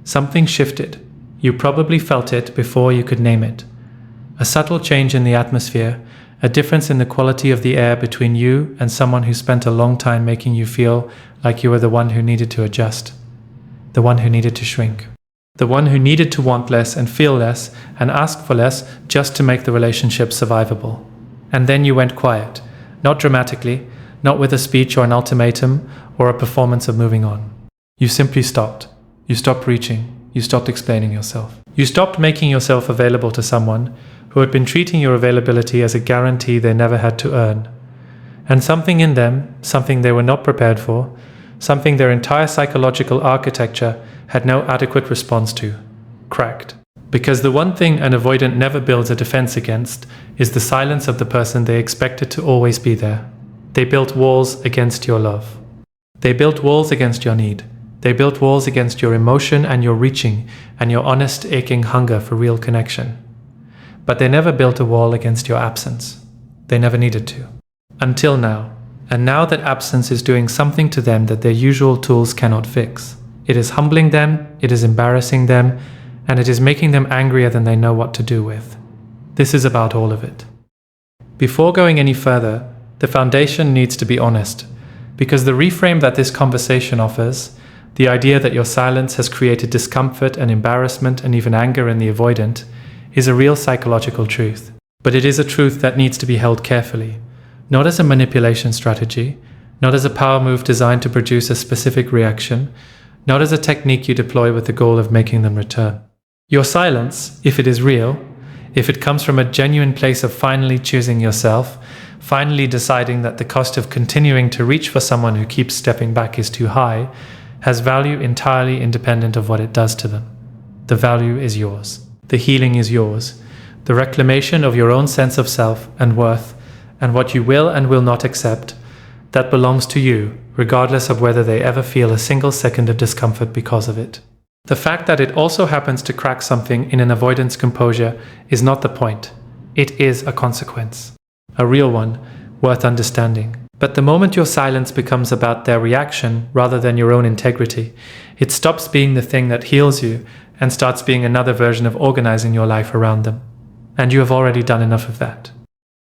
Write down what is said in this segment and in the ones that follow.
Something shifted. You probably felt it before you could name it. A subtle change in the atmosphere, a difference in the quality of the air between you and someone who spent a long time making you feel like you were the one who needed to adjust, the one who needed to shrink, the one who needed to want less and feel less and ask for less just to make the relationship survivable. And then you went quiet, not dramatically, not with a speech or an ultimatum or a performance of moving on. You simply stopped. You stopped reaching. You stopped explaining yourself. You stopped making yourself available to someone who had been treating your availability as a guarantee they never had to earn. And something in them, something they were not prepared for, something their entire psychological architecture had no adequate response to, cracked. Because the one thing an avoidant never builds a defense against is the silence of the person they expected to always be there. They built walls against your love. They built walls against your need. They built walls against your emotion and your reaching and your honest, aching hunger for real connection. But they never built a wall against your absence. They never needed to. Until now. And now that absence is doing something to them that their usual tools cannot fix. It is humbling them, it is embarrassing them, and it is making them angrier than they know what to do with. This is about all of it. Before going any further, the foundation needs to be honest, because the reframe that this conversation offers, the idea that your silence has created discomfort and embarrassment and even anger in the avoidant, is a real psychological truth. But it is a truth that needs to be held carefully, not as a manipulation strategy, not as a power move designed to produce a specific reaction, not as a technique you deploy with the goal of making them return. Your silence, if it is real, if it comes from a genuine place of finally choosing yourself, finally deciding that the cost of continuing to reach for someone who keeps stepping back is too high, has value entirely independent of what it does to them. The value is yours. The healing is yours. The reclamation of your own sense of self and worth and what you will and will not accept, that belongs to you, regardless of whether they ever feel a single second of discomfort because of it. The fact that it also happens to crack something in an avoidance composure is not the point. It is a consequence. A real one, worth understanding. But the moment your silence becomes about their reaction rather than your own integrity, it stops being the thing that heals you and starts being another version of organizing your life around them. And you have already done enough of that.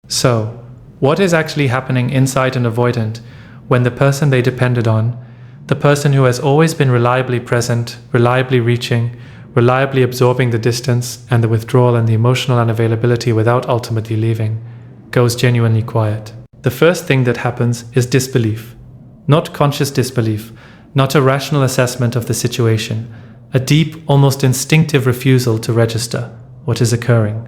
So, what is actually happening inside an avoidant when the person they depended on, the person who has always been reliably present, reliably reaching, reliably absorbing the distance and the withdrawal and the emotional unavailability without ultimately leaving, goes genuinely quiet? The first thing that happens is disbelief. Not conscious disbelief, not a rational assessment of the situation, a deep, almost instinctive refusal to register what is occurring.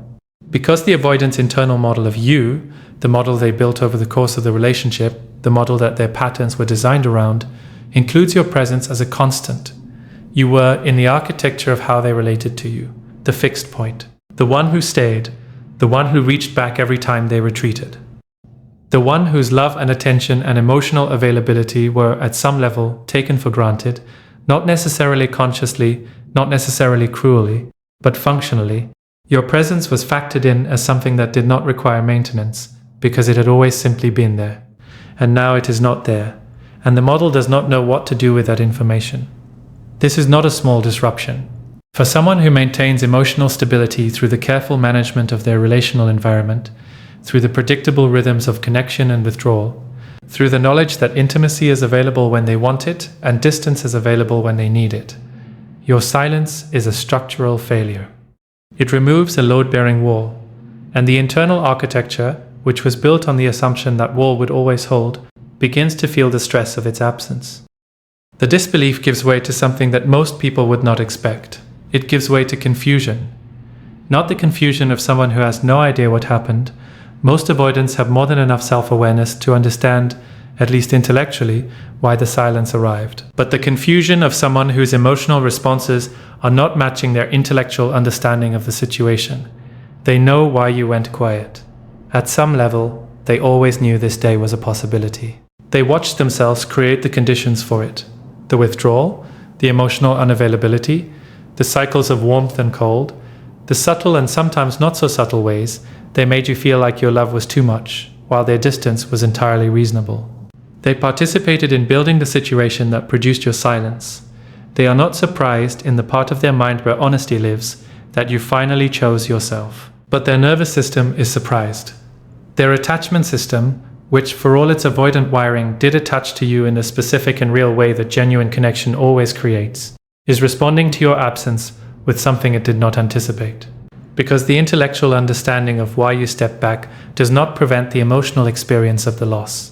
Because the avoidant's internal model of you, the model they built over the course of the relationship, the model that their patterns were designed around, includes your presence as a constant. You were in the architecture of how they related to you, the fixed point, the one who stayed, the one who reached back every time they retreated. The one whose love and attention and emotional availability were at some level taken for granted, not necessarily consciously, not necessarily cruelly, but functionally. Your presence was factored in as something that did not require maintenance, because it had always simply been there. And now it is not there, and the model does not know what to do with that information. This is not a small disruption. For someone who maintains emotional stability through the careful management of their relational environment, through the predictable rhythms of connection and withdrawal, through the knowledge that intimacy is available when they want it and distance is available when they need it, your silence is a structural failure. It removes a load-bearing wall, and the internal architecture, which was built on the assumption that wall would always hold, begins to feel the stress of its absence. The disbelief gives way to something that most people would not expect. It gives way to confusion. Not the confusion of someone who has no idea what happened. Most avoidants have more than enough self-awareness to understand, at least intellectually, why the silence arrived. But the confusion of someone whose emotional responses are not matching their intellectual understanding of the situation. They know why you went quiet. At some level, they always knew this day was a possibility. They watched themselves create the conditions for it. The withdrawal, the emotional unavailability, the cycles of warmth and cold, the subtle and sometimes not so subtle ways they made you feel like your love was too much, while their distance was entirely reasonable. They participated in building the situation that produced your silence. They are not surprised in the part of their mind where honesty lives that you finally chose yourself. But their nervous system is surprised. Their attachment system, which for all its avoidant wiring did attach to you in the specific and real way that genuine connection always creates, is responding to your absence with something it did not anticipate. Because the intellectual understanding of why you stepped back does not prevent the emotional experience of the loss.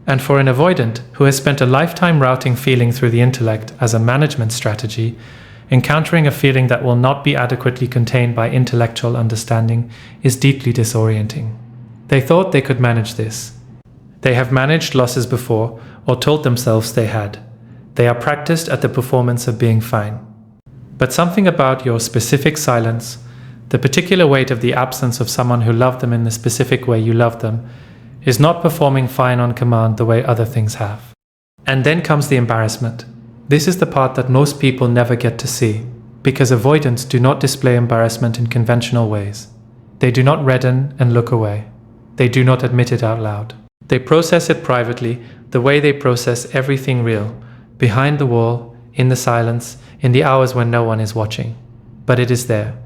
And for an avoidant who has spent a lifetime routing feeling through the intellect as a management strategy, encountering a feeling that will not be adequately contained by intellectual understanding is deeply disorienting. They thought they could manage this. They have managed losses before, or told themselves they had. They are practiced at the performance of being fine. But something about your specific silence, the particular weight of the absence of someone who loved them in the specific way you loved them, is not performing fine on command the way other things have. And then comes the embarrassment. This is the part that most people never get to see, because avoidants do not display embarrassment in conventional ways. They do not redden and look away. They do not admit it out loud. They process it privately, the way they process everything real, behind the wall, in the silence, in the hours when no one is watching. But it is there.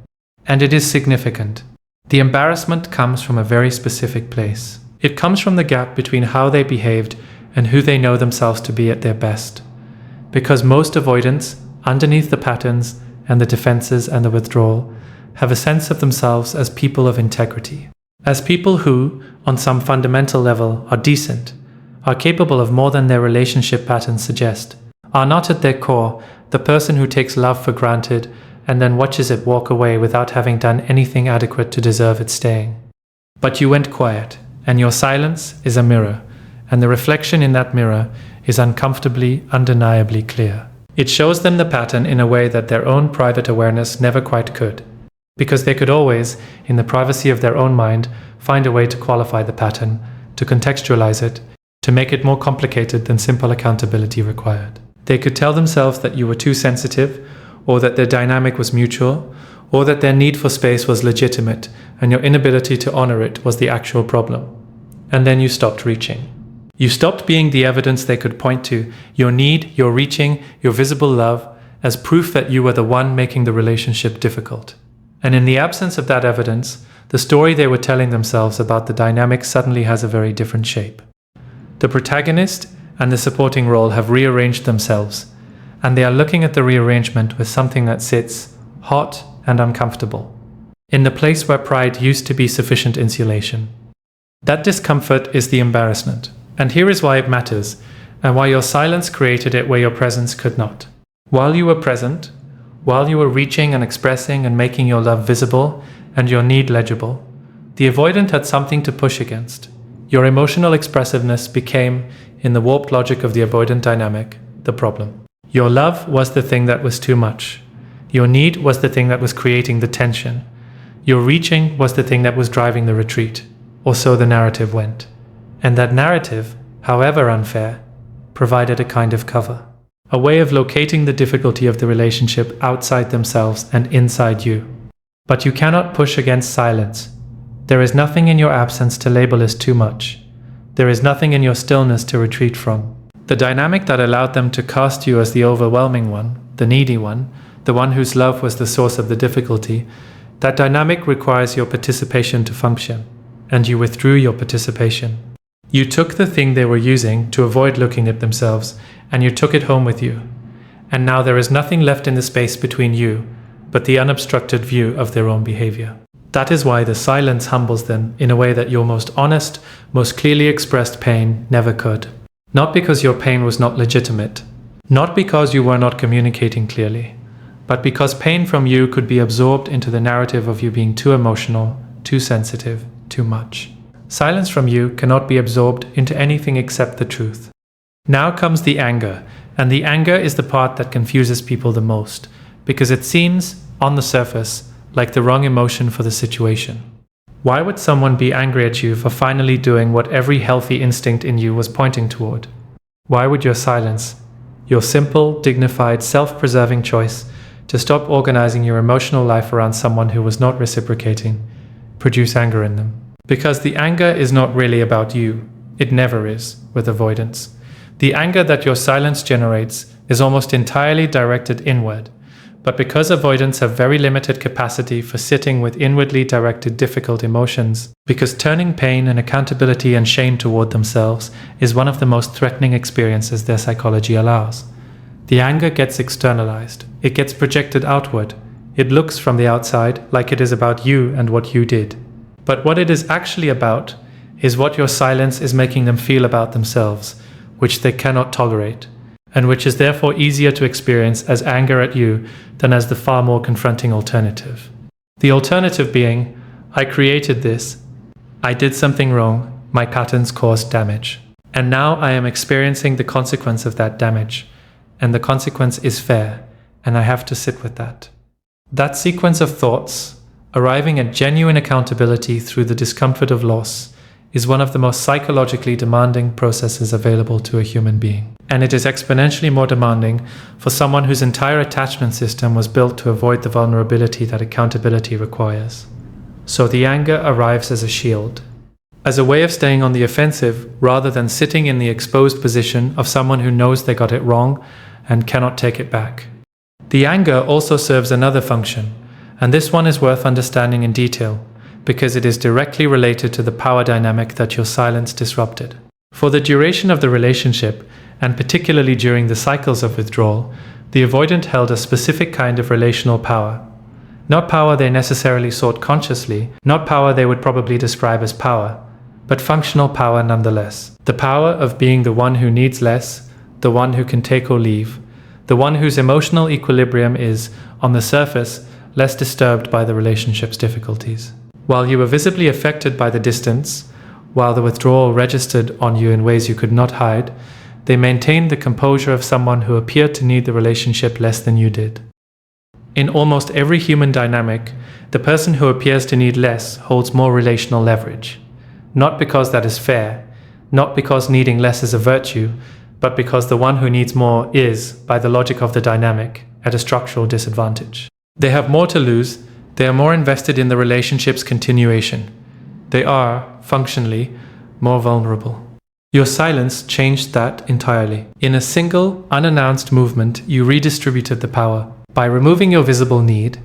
And it is significant. The embarrassment comes from a very specific place. It comes from the gap between how they behaved and who they know themselves to be at their best. Because most avoidants, underneath the patterns and the defenses and the withdrawal, have a sense of themselves as people of integrity. As people who, on some fundamental level, are decent, are capable of more than their relationship patterns suggest, are not at their core the person who takes love for granted and then watches it walk away without having done anything adequate to deserve its staying. But you went quiet, and your silence is a mirror, and the reflection in that mirror is uncomfortably, undeniably clear. It shows them the pattern in a way that their own private awareness never quite could, because they could always, in the privacy of their own mind, find a way to qualify the pattern, to contextualize it, to make it more complicated than simple accountability required. They could tell themselves that you were too sensitive, or that their dynamic was mutual, or that their need for space was legitimate and your inability to honor it was the actual problem. And then you stopped reaching. You stopped being the evidence they could point to, your need, your reaching, your visible love, as proof that you were the one making the relationship difficult. And in the absence of that evidence, the story they were telling themselves about the dynamic suddenly has a very different shape. The protagonist and the supporting role have rearranged themselves, and they are looking at the rearrangement with something that sits hot and uncomfortable, in the place where pride used to be sufficient insulation. That discomfort is the embarrassment, and here is why it matters, and why your silence created it where your presence could not. While you were present, while you were reaching and expressing and making your love visible and your need legible, the avoidant had something to push against. Your emotional expressiveness became, in the warped logic of the avoidant dynamic, the problem. Your love was the thing that was too much. Your need was the thing that was creating the tension. Your reaching was the thing that was driving the retreat, or so the narrative went. And that narrative, however unfair, provided a kind of cover, a way of locating the difficulty of the relationship outside themselves and inside you. But you cannot push against silence. There is nothing in your absence to label as too much. There is nothing in your stillness to retreat from. The dynamic that allowed them to cast you as the overwhelming one, the needy one, the one whose love was the source of the difficulty, that dynamic requires your participation to function, and you withdrew your participation. You took the thing they were using to avoid looking at themselves, and you took it home with you. And now there is nothing left in the space between you, but the unobstructed view of their own behavior. That is why the silence humbles them in a way that your most honest, most clearly expressed pain never could. Not because your pain was not legitimate, not because you were not communicating clearly, but because pain from you could be absorbed into the narrative of you being too emotional, too sensitive, too much. Silence from you cannot be absorbed into anything except the truth. Now comes the anger, and the anger is the part that confuses people the most, because it seems, on the surface, like the wrong emotion for the situation. Why would someone be angry at you for finally doing what every healthy instinct in you was pointing toward? Why would your silence, your simple, dignified, self-preserving choice to stop organizing your emotional life around someone who was not reciprocating, produce anger in them? Because the anger is not really about you. It never is, with avoidance. The anger that your silence generates is almost entirely directed inward. But because avoidants have very limited capacity for sitting with inwardly directed difficult emotions, because turning pain and accountability and shame toward themselves is one of the most threatening experiences their psychology allows. The anger gets externalized. It gets projected outward. It looks from the outside like it is about you and what you did. But what it is actually about is what your silence is making them feel about themselves, which they cannot tolerate, and which is therefore easier to experience as anger at you than as the far more confronting alternative. The alternative being, I created this, I did something wrong, my patterns caused damage. And now I am experiencing the consequence of that damage, and the consequence is fair, and I have to sit with that. That sequence of thoughts, arriving at genuine accountability through the discomfort of loss, is one of the most psychologically demanding processes available to a human being. And it is exponentially more demanding for someone whose entire attachment system was built to avoid the vulnerability that accountability requires. So the anger arrives as a shield, as a way of staying on the offensive rather than sitting in the exposed position of someone who knows they got it wrong and cannot take it back. The anger also serves another function, and this one is worth understanding in detail, because it is directly related to the power dynamic that your silence disrupted. For the duration of the relationship, and particularly during the cycles of withdrawal, the avoidant held a specific kind of relational power. Not power they necessarily sought consciously, not power they would probably describe as power, but functional power nonetheless. The power of being the one who needs less, the one who can take or leave, the one whose emotional equilibrium is, on the surface, less disturbed by the relationship's difficulties. While you were visibly affected by the distance, while the withdrawal registered on you in ways you could not hide, they maintained the composure of someone who appeared to need the relationship less than you did. In almost every human dynamic, the person who appears to need less holds more relational leverage. Not because that is fair, not because needing less is a virtue, but because the one who needs more is, by the logic of the dynamic, at a structural disadvantage. They have more to lose. They are more invested in the relationship's continuation. They are, functionally, more vulnerable. Your silence changed that entirely. In a single, unannounced movement, you redistributed the power. By removing your visible need,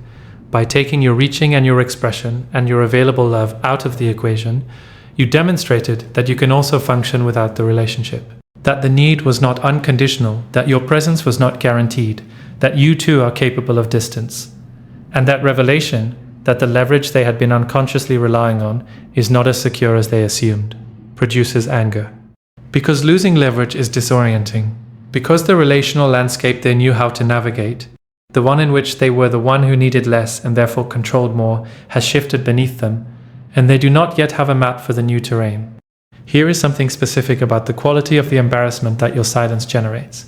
by taking your reaching and your expression and your available love out of the equation, you demonstrated that you can also function without the relationship. That the need was not unconditional, that your presence was not guaranteed, that you too are capable of distance. And that revelation, that the leverage they had been unconsciously relying on is not as secure as they assumed, produces anger. Because losing leverage is disorienting. Because the relational landscape they knew how to navigate, the one in which they were the one who needed less and therefore controlled more, has shifted beneath them, and they do not yet have a map for the new terrain. Here is something specific about the quality of the embarrassment that your silence generates,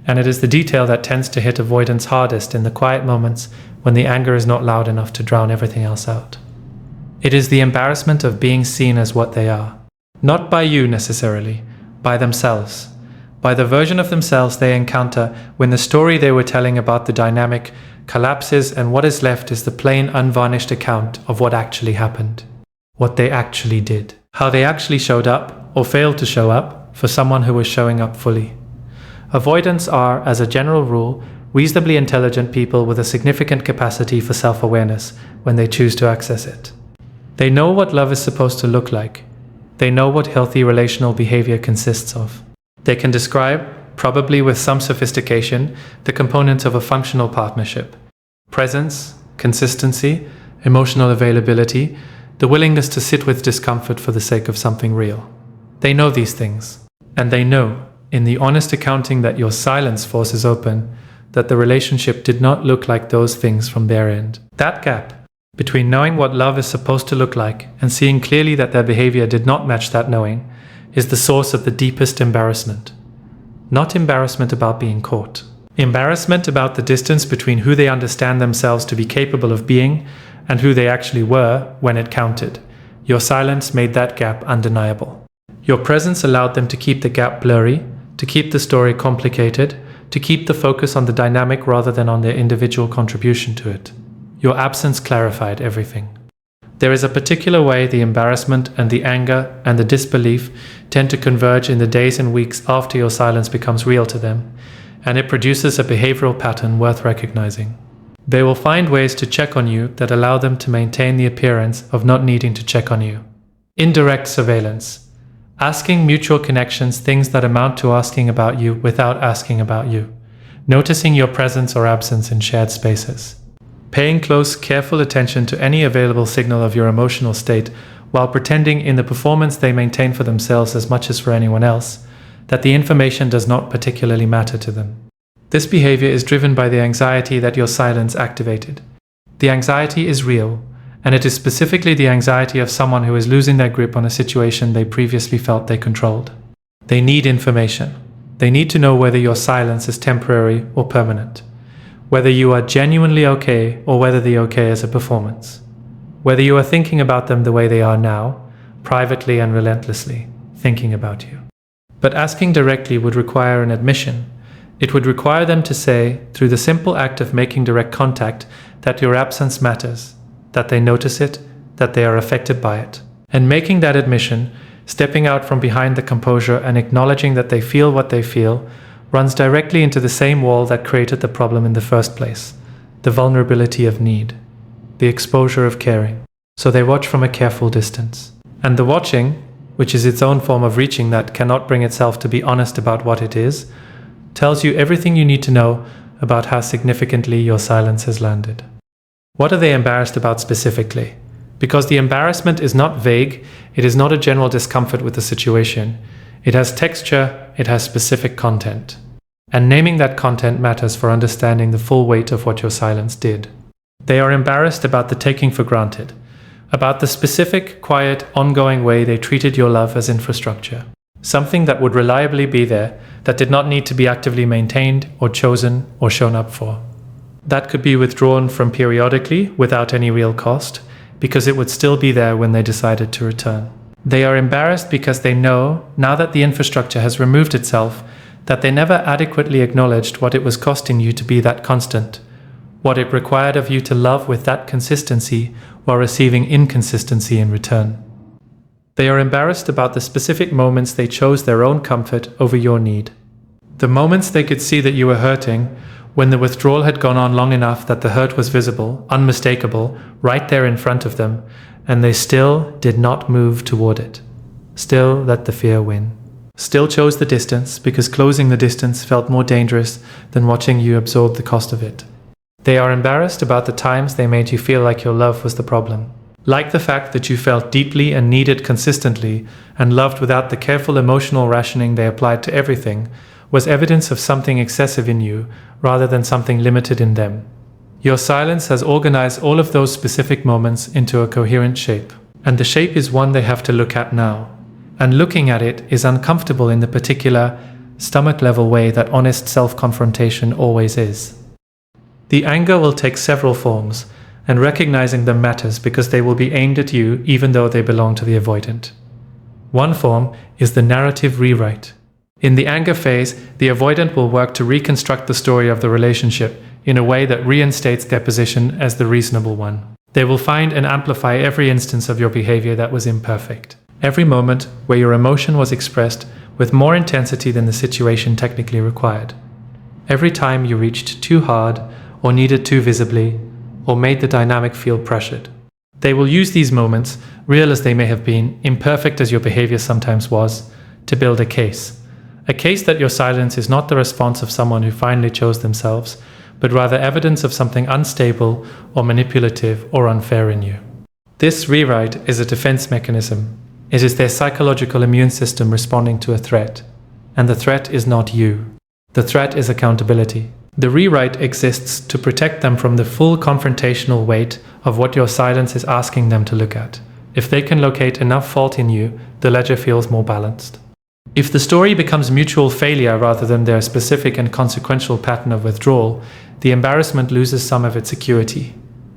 and it is the detail that tends to hit avoidance hardest in the quiet moments when the anger is not loud enough to drown everything else out. It is the embarrassment of being seen as what they are. Not by you necessarily, by themselves. By the version of themselves they encounter when the story they were telling about the dynamic collapses and what is left is the plain, unvarnished account of what actually happened. What they actually did. How they actually showed up, or failed to show up, for someone who was showing up fully. Avoidants are, as a general rule, reasonably intelligent people with a significant capacity for self-awareness when they choose to access it. They know what love is supposed to look like. They know what healthy relational behavior consists of. They can describe, probably with some sophistication, the components of a functional partnership. Presence, consistency, emotional availability, the willingness to sit with discomfort for the sake of something real. They know these things. And they know, in the honest accounting that your silence forces open, that the relationship did not look like those things from their end. That gap between knowing what love is supposed to look like and seeing clearly that their behavior did not match that knowing is the source of the deepest embarrassment. Not embarrassment about being caught. Embarrassment about the distance between who they understand themselves to be capable of being and who they actually were when it counted. Your silence made that gap undeniable. Your presence allowed them to keep the gap blurry, to keep the story complicated, to keep the focus on the dynamic rather than on their individual contribution to it. Your absence clarified everything. There is a particular way the embarrassment and the anger and the disbelief tend to converge in the days and weeks after your silence becomes real to them, and it produces a behavioral pattern worth recognizing. They will find ways to check on you that allow them to maintain the appearance of not needing to check on you. Indirect surveillance. Asking mutual connections things that amount to asking about you without asking about you. Noticing your presence or absence in shared spaces. Paying close, careful attention to any available signal of your emotional state while pretending in the performance they maintain for themselves as much as for anyone else, that the information does not particularly matter to them. This behavior is driven by the anxiety that your silence activated. The anxiety is real, and it is specifically the anxiety of someone who is losing their grip on a situation they previously felt they controlled. They need information. They need to know whether your silence is temporary or permanent, whether you are genuinely okay or whether the okay is a performance, whether you are thinking about them the way they are now, privately and relentlessly, thinking about you. But asking directly would require an admission. It would require them to say, through the simple act of making direct contact, that your absence matters, that they notice it, that they are affected by it. And making that admission, stepping out from behind the composure and acknowledging that they feel what they feel, runs directly into the same wall that created the problem in the first place, the vulnerability of need, the exposure of caring. So they watch from a careful distance. And the watching, which is its own form of reaching that cannot bring itself to be honest about what it is, tells you everything you need to know about how significantly your silence has landed. What are they embarrassed about specifically? Because the embarrassment is not vague, it is not a general discomfort with the situation. It has texture, it has specific content. And naming that content matters for understanding the full weight of what your silence did. They are embarrassed about the taking for granted, about the specific, quiet, ongoing way they treated your love as infrastructure. Something that would reliably be there, that did not need to be actively maintained or chosen or shown up for. That could be withdrawn from periodically without any real cost, because it would still be there when they decided to return. They are embarrassed because they know, now that the infrastructure has removed itself, that they never adequately acknowledged what it was costing you to be that constant, what it required of you to love with that consistency while receiving inconsistency in return. They are embarrassed about the specific moments they chose their own comfort over your need. The moments they could see that you were hurting, when the withdrawal had gone on long enough that the hurt was visible, unmistakable, right there in front of them, and they still did not move toward it. Still let the fear win. Still chose the distance because closing the distance felt more dangerous than watching you absorb the cost of it. They are embarrassed about the times they made you feel like your love was the problem. Like the fact that you felt deeply and needed consistently and loved without the careful emotional rationing they applied to everything was evidence of something excessive in you rather than something limited in them. Your silence has organized all of those specific moments into a coherent shape, and the shape is one they have to look at now. And looking at it is uncomfortable in the particular, stomach-level way that honest self-confrontation always is. The anger will take several forms, and recognizing them matters because they will be aimed at you even though they belong to the avoidant. One form is the narrative rewrite. In the anger phase, the avoidant will work to reconstruct the story of the relationship in a way that reinstates their position as the reasonable one. They will find and amplify every instance of your behavior that was imperfect. Every moment where your emotion was expressed with more intensity than the situation technically required. Every time you reached too hard or needed too visibly or made the dynamic feel pressured. They will use these moments, real as they may have been, imperfect as your behavior sometimes was, to build a case. A case that your silence is not the response of someone who finally chose themselves, but rather evidence of something unstable or manipulative or unfair in you. This rewrite is a defense mechanism. It is their psychological immune system responding to a threat. And the threat is not you. The threat is accountability. The rewrite exists to protect them from the full confrontational weight of what your silence is asking them to look at. If they can locate enough fault in you, the ledger feels more balanced. If the story becomes mutual failure rather than their specific and consequential pattern of withdrawal, the embarrassment loses some of its acuity.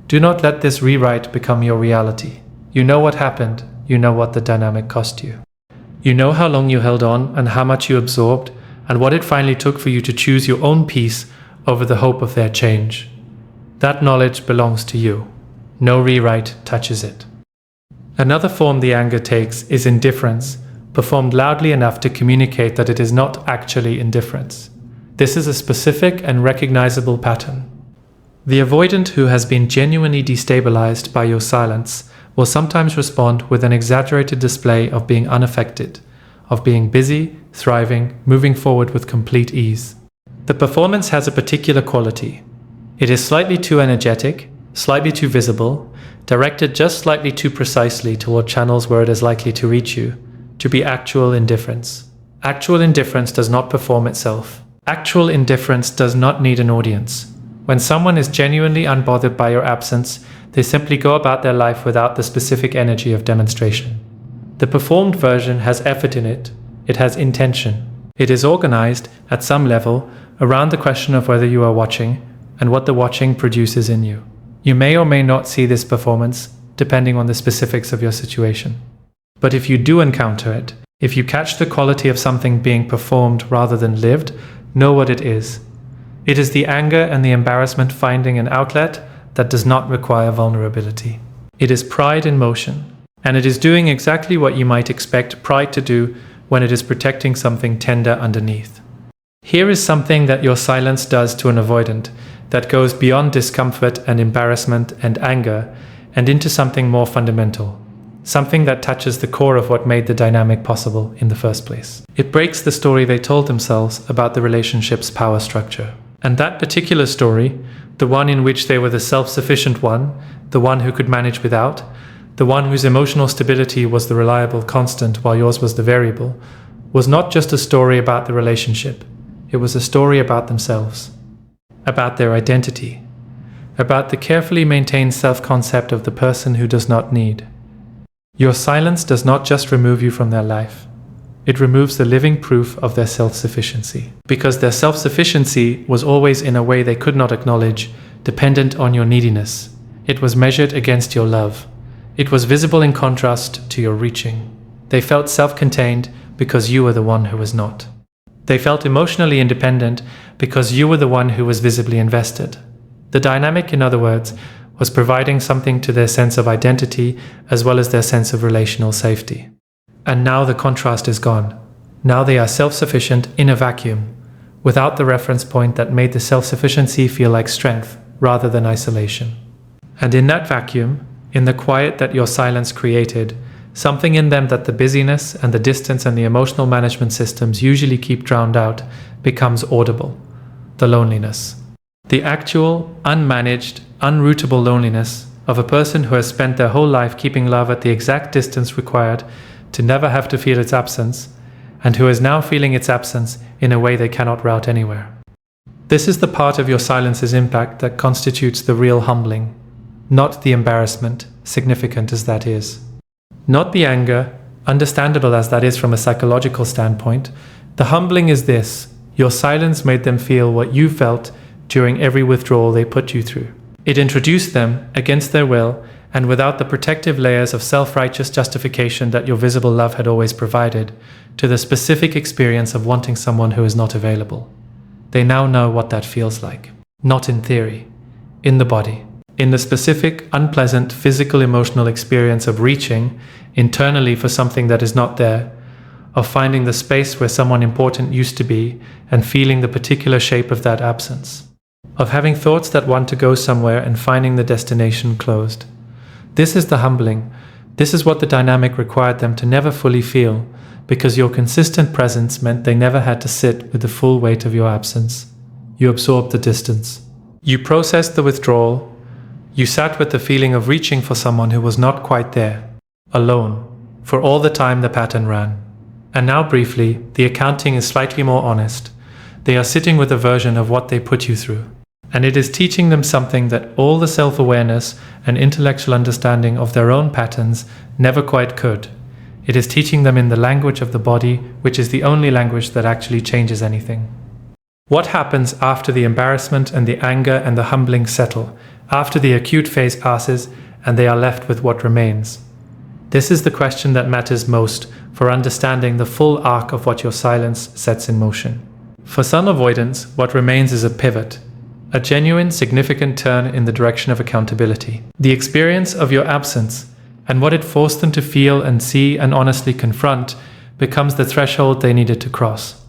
Do not let this rewrite become your reality. You know what happened, you know what the dynamic cost you. You know how long you held on and how much you absorbed, and what it finally took for you to choose your own peace over the hope of their change. That knowledge belongs to you. No rewrite touches it. Another form the anger takes is indifference, performed loudly enough to communicate that it is not actually indifference. This is a specific and recognizable pattern. The avoidant who has been genuinely destabilized by your silence will sometimes respond with an exaggerated display of being unaffected, of being busy, thriving, moving forward with complete ease. The performance has a particular quality. It is slightly too energetic, slightly too visible, directed just slightly too precisely toward channels where it is likely to reach you, to be actual indifference. Actual indifference does not perform itself. Actual indifference does not need an audience. When someone is genuinely unbothered by your absence, they simply go about their life without the specific energy of demonstration. The performed version has effort in it. It has intention. It is organized, at some level, around the question of whether you are watching and what the watching produces in you. You may or may not see this performance, depending on the specifics of your situation. But if you do encounter it, if you catch the quality of something being performed rather than lived, know what it is. It is the anger and the embarrassment finding an outlet that does not require vulnerability. It is pride in motion, and it is doing exactly what you might expect pride to do when it is protecting something tender underneath. Here is something that your silence does to an avoidant that goes beyond discomfort and embarrassment and anger and into something more fundamental, something that touches the core of what made the dynamic possible in the first place. It breaks the story they told themselves about the relationship's power structure. And that particular story, the one in which they were the self-sufficient one, the one who could manage without, the one whose emotional stability was the reliable constant while yours was the variable, was not just a story about the relationship. It was a story about themselves, about their identity, about the carefully maintained self-concept of the person who does not need. Your silence does not just remove you from their life. It removes the living proof of their self-sufficiency. Because their self-sufficiency was always in a way they could not acknowledge, dependent on your neediness. It was measured against your love. It was visible in contrast to your reaching. They felt self-contained because you were the one who was not. They felt emotionally independent because you were the one who was visibly invested. The dynamic, in other words, was providing something to their sense of identity as well as their sense of relational safety. And now the contrast is gone. Now they are self-sufficient in a vacuum, without the reference point that made the self-sufficiency feel like strength rather than isolation. And in that vacuum, in the quiet that your silence created, something in them that the busyness and the distance and the emotional management systems usually keep drowned out becomes audible: the loneliness. The actual, unmanaged, unrootable loneliness of a person who has spent their whole life keeping love at the exact distance required to never have to feel its absence, and who is now feeling its absence in a way they cannot route anywhere. This is the part of your silence's impact that constitutes the real humbling, not the embarrassment, significant as that is. Not the anger, understandable as that is from a psychological standpoint. The humbling is this: your silence made them feel what you felt during every withdrawal they put you through. It introduced them, against their will, and without the protective layers of self-righteous justification that your visible love had always provided, to the specific experience of wanting someone who is not available. They now know what that feels like. Not in theory, in the body. In the specific, unpleasant, physical, emotional experience of reaching internally for something that is not there, of finding the space where someone important used to be and feeling the particular shape of that absence, of having thoughts that want to go somewhere and finding the destination closed. This is the humbling. This is what the dynamic required them to never fully feel, because your consistent presence meant they never had to sit with the full weight of your absence. You absorbed the distance. You processed the withdrawal. You sat with the feeling of reaching for someone who was not quite there, alone, for all the time the pattern ran. And now briefly, the accounting is slightly more honest. They are sitting with a version of what they put you through. And it is teaching them something that all the self-awareness and intellectual understanding of their own patterns never quite could. It is teaching them in the language of the body, which is the only language that actually changes anything. What happens after the embarrassment and the anger and the humbling settle, after the acute phase passes and they are left with what remains? This is the question that matters most for understanding the full arc of what your silence sets in motion. For some avoidants, what remains is a pivot, a genuine, significant turn in the direction of accountability. The experience of your absence and what it forced them to feel and see and honestly confront becomes the threshold they needed to cross.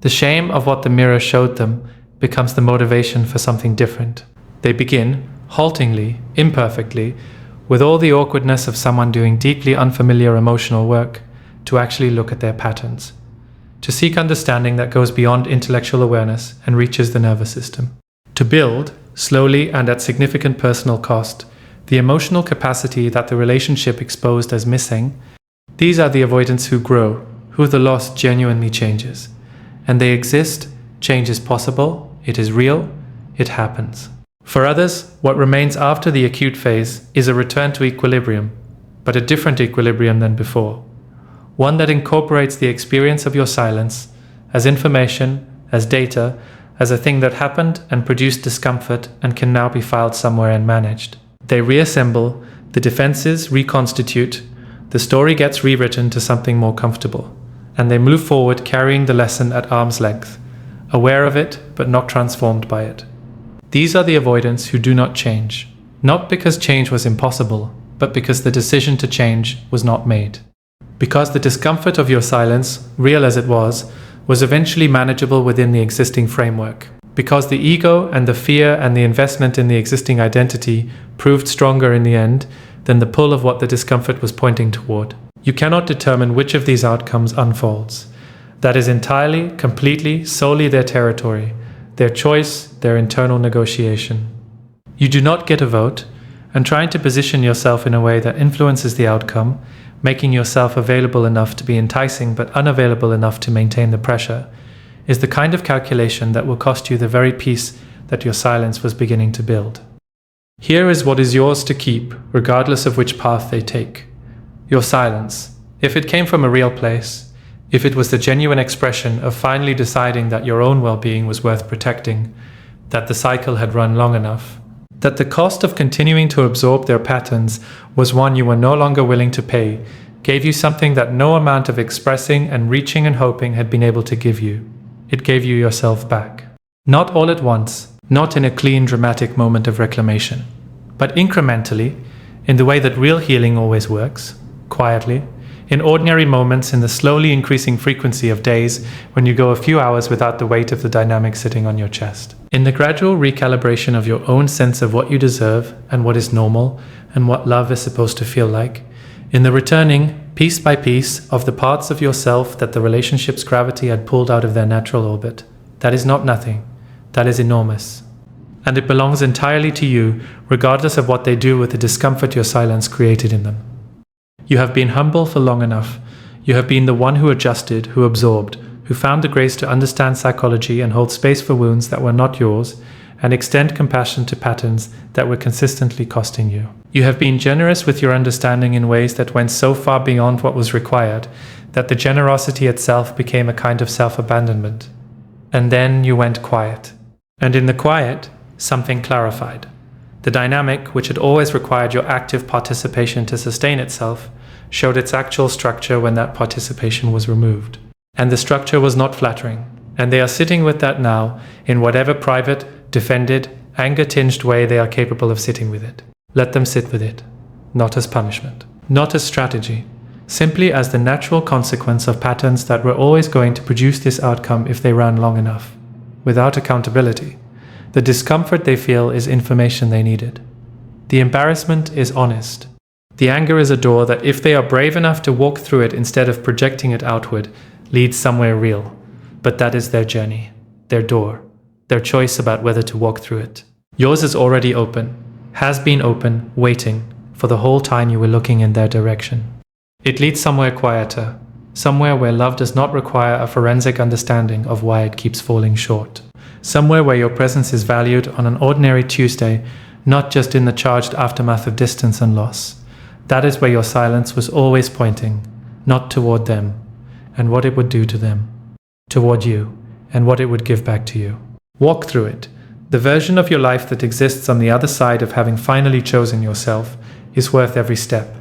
The shame of what the mirror showed them becomes the motivation for something different. They begin, haltingly, imperfectly, with all the awkwardness of someone doing deeply unfamiliar emotional work, to actually look at their patterns, to seek understanding that goes beyond intellectual awareness and reaches the nervous system. To build, slowly and at significant personal cost, the emotional capacity that the relationship exposed as missing. These are the avoidants who grow, who the loss genuinely changes. And they exist, change is possible, it is real, it happens. For others, what remains after the acute phase is a return to equilibrium, but a different equilibrium than before. One that incorporates the experience of your silence as information, as data, as a thing that happened and produced discomfort and can now be filed somewhere and managed. They reassemble, the defenses reconstitute, the story gets rewritten to something more comfortable, and they move forward carrying the lesson at arm's length, aware of it but not transformed by it. These are the avoidants who do not change, not because change was impossible, but because the decision to change was not made. Because the discomfort of your silence, real as it was eventually manageable within the existing framework. Because the ego and the fear and the investment in the existing identity proved stronger in the end than the pull of what the discomfort was pointing toward. You cannot determine which of these outcomes unfolds. That is entirely, completely, solely their territory, their choice, their internal negotiation. You do not get a vote, and trying to position yourself in a way that influences the outcome, making yourself available enough to be enticing but unavailable enough to maintain the pressure, is the kind of calculation that will cost you the very peace that your silence was beginning to build. Here is what is yours to keep, regardless of which path they take. Your silence, if it came from a real place, if it was the genuine expression of finally deciding that your own well-being was worth protecting, that the cycle had run long enough, that the cost of continuing to absorb their patterns was one you were no longer willing to pay, gave you something that no amount of expressing and reaching and hoping had been able to give you. It gave you yourself back. Not all at once, not in a clean, dramatic moment of reclamation, but incrementally, in the way that real healing always works, quietly, in ordinary moments, in the slowly increasing frequency of days when you go a few hours without the weight of the dynamic sitting on your chest. In the gradual recalibration of your own sense of what you deserve and what is normal and what love is supposed to feel like. In the returning, piece by piece, of the parts of yourself that the relationship's gravity had pulled out of their natural orbit. That is not nothing. That is enormous. And it belongs entirely to you, regardless of what they do with the discomfort your silence created in them. You have been humble for long enough. You have been the one who adjusted, who absorbed, who found the grace to understand psychology and hold space for wounds that were not yours, and extend compassion to patterns that were consistently costing you. You have been generous with your understanding in ways that went so far beyond what was required, that the generosity itself became a kind of self-abandonment. And then you went quiet. And in the quiet, something clarified. The dynamic, which had always required your active participation to sustain itself, showed its actual structure when that participation was removed. And the structure was not flattering. And they are sitting with that now, in whatever private, defended, anger-tinged way they are capable of sitting with it. Let them sit with it, not as punishment, not as strategy, simply as the natural consequence of patterns that were always going to produce this outcome if they ran long enough, without accountability. The discomfort they feel is information they needed. The embarrassment is honest. The anger is a door that, if they are brave enough to walk through it instead of projecting it outward, leads somewhere real. But that is their journey, their door, their choice about whether to walk through it. Yours is already open, has been open, waiting, for the whole time you were looking in their direction. It leads somewhere quieter, somewhere where love does not require a forensic understanding of why it keeps falling short. Somewhere where your presence is valued on an ordinary Tuesday, not just in the charged aftermath of distance and loss. That is where your silence was always pointing, not toward them, and what it would do to them, toward you, and what it would give back to you. Walk through it. The version of your life that exists on the other side of having finally chosen yourself is worth every step.